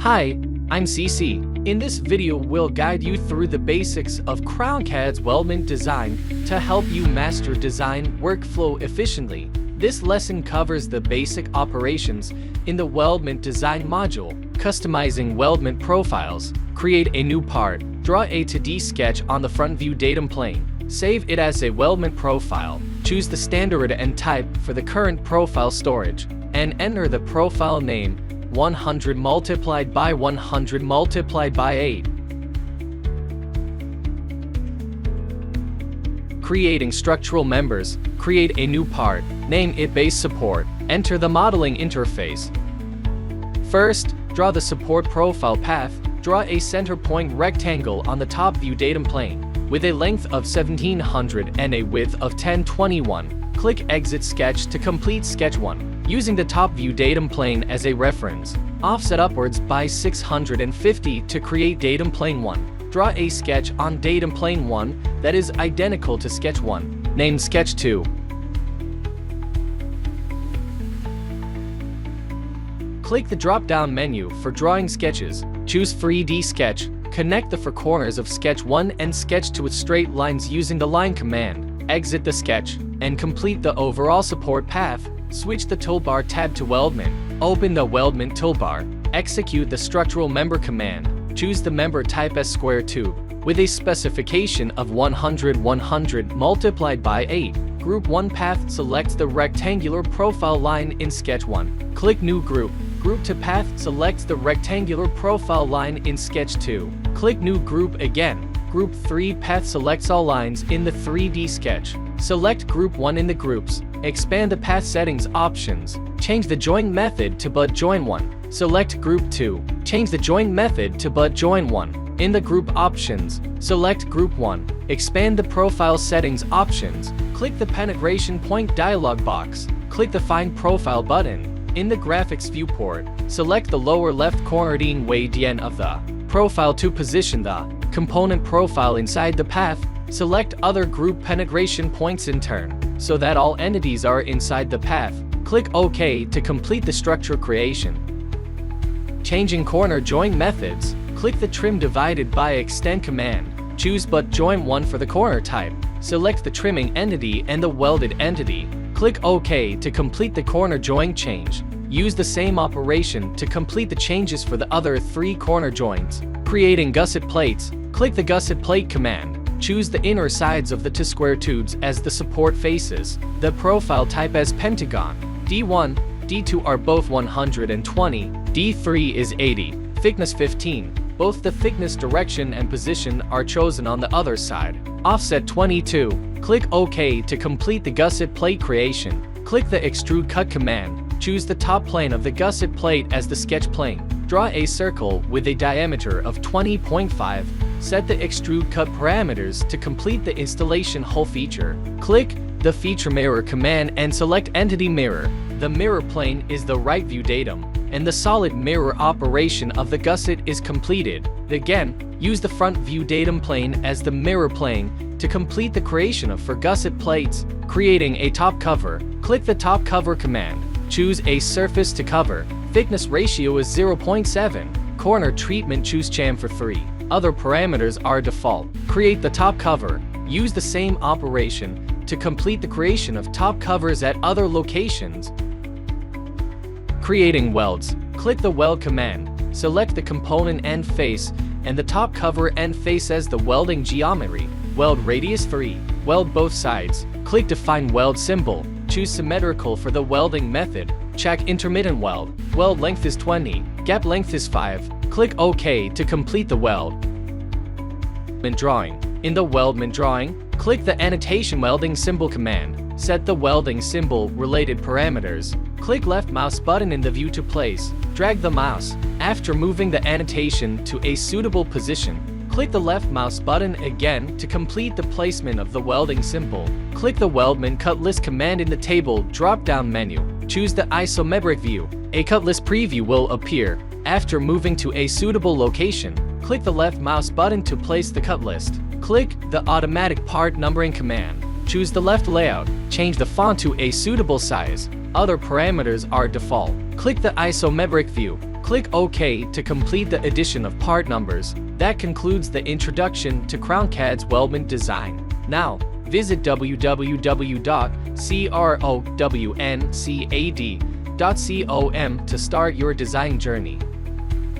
Hi, I'm CC. In this video we'll guide you through the basics of CrownCAD's Weldment design to help you master design workflow efficiently. This lesson covers the basic operations in the Weldment design module, customizing Weldment profiles, create a new part, draw a 2D sketch on the front view datum plane, save it as a Weldment profile, choose the standard and type for the current profile storage, and enter the profile name 100 multiplied by 100 multiplied by 8. Creating structural members, create a new part, name it base support, enter the modeling interface. First, draw the support profile path, draw a center point rectangle on the top view datum plane, with a length of 1700 and a width of 1021. Click Exit Sketch to complete Sketch 1. Using the top view datum plane as a reference, offset upwards by 650 to create datum plane 1. Draw a sketch on datum plane 1 that is identical to Sketch 1, named Sketch 2. Click the drop-down menu for drawing sketches, choose 3D Sketch, connect the four corners of Sketch 1 and Sketch 2 with straight lines using the line command, exit the sketch, and complete the overall support path. Switch the toolbar tab to Weldment, open the Weldment toolbar, execute the structural member command, choose the member type as square tube, with a specification of 100 multiplied by 8. Group 1 path selects the rectangular profile line in Sketch 1. Click New Group. Group 2 path selects the rectangular profile line in Sketch 2. Click New Group again. Group 3 path selects all lines in the 3D sketch. Select Group 1 in the groups. Expand the path settings options. Change the join method to butt join 1. Select Group 2. Change the join method to butt join 1. In the group options, select Group 1. Expand the profile settings options. Click the penetration point dialog box. Click the Find Profile button. In the graphics viewport, select the lower left corner DN of the profile to position the component profile inside the path. Select other group penetration points in turn, so that all entities are inside the path. Click OK to complete the structure creation. Changing corner join methods, click the Trim Divided by Extend command. Choose Butt Join 1 for the corner type. Select the trimming entity and the welded entity. Click OK to complete the corner join change. Use the same operation to complete the changes for the other 3 corner joins. Creating gusset plates, click the Gusset Plate command. Choose the inner sides of the 2 square tubes as the support faces. The profile type as pentagon. D1, D2 are both 120, D3 is 80, thickness 15. Both the thickness direction and position are chosen on the other side. Offset 22. Click OK to complete the gusset plate creation. Click the Extrude Cut command. Choose the top plane of the gusset plate as the sketch plane. Draw a circle with a diameter of 20.5. Set the Extrude Cut parameters to complete the installation hole feature. Click the Feature Mirror command and select Entity Mirror. The mirror plane is the right view datum, and the solid mirror operation of the gusset is completed. Again, use the front view datum plane as the mirror plane to complete the creation of 4 gusset plates. Creating a top cover, click the Top Cover command. Choose a surface to cover. Thickness ratio is 0.7. Corner treatment, choose chamfer 3. Other parameters are default. Create the top cover. Use the same operation to complete the creation of top covers at other locations. Creating welds. Click the Weld command. Select the component end face and the top cover end face as the welding geometry. Weld radius 3. Weld both sides. Click Define Weld symbol. Choose symmetrical for the welding method. Check intermittent weld. Weld length is 20. Gap length is 5. Click OK to complete the weld. Drawing. In the Weldment drawing, click the Annotation Welding Symbol command. Set the welding symbol related parameters. Click left mouse button in the view to place. Drag the mouse. After moving the annotation to a suitable position, click the left mouse button again to complete the placement of the welding symbol. Click the Weldment Cut List command in the table drop-down menu. Choose the isometric view. A cut list preview will appear. After moving to a suitable location, click the left mouse button to place the cut list. Click the Automatic Part Numbering command. Choose the left layout. Change the font to a suitable size. Other parameters are default. Click the isometric view. Click OK to complete the addition of part numbers. That concludes the introduction to CrownCAD's weldment design. Now, visit www.crownCAD.com to start your design journey.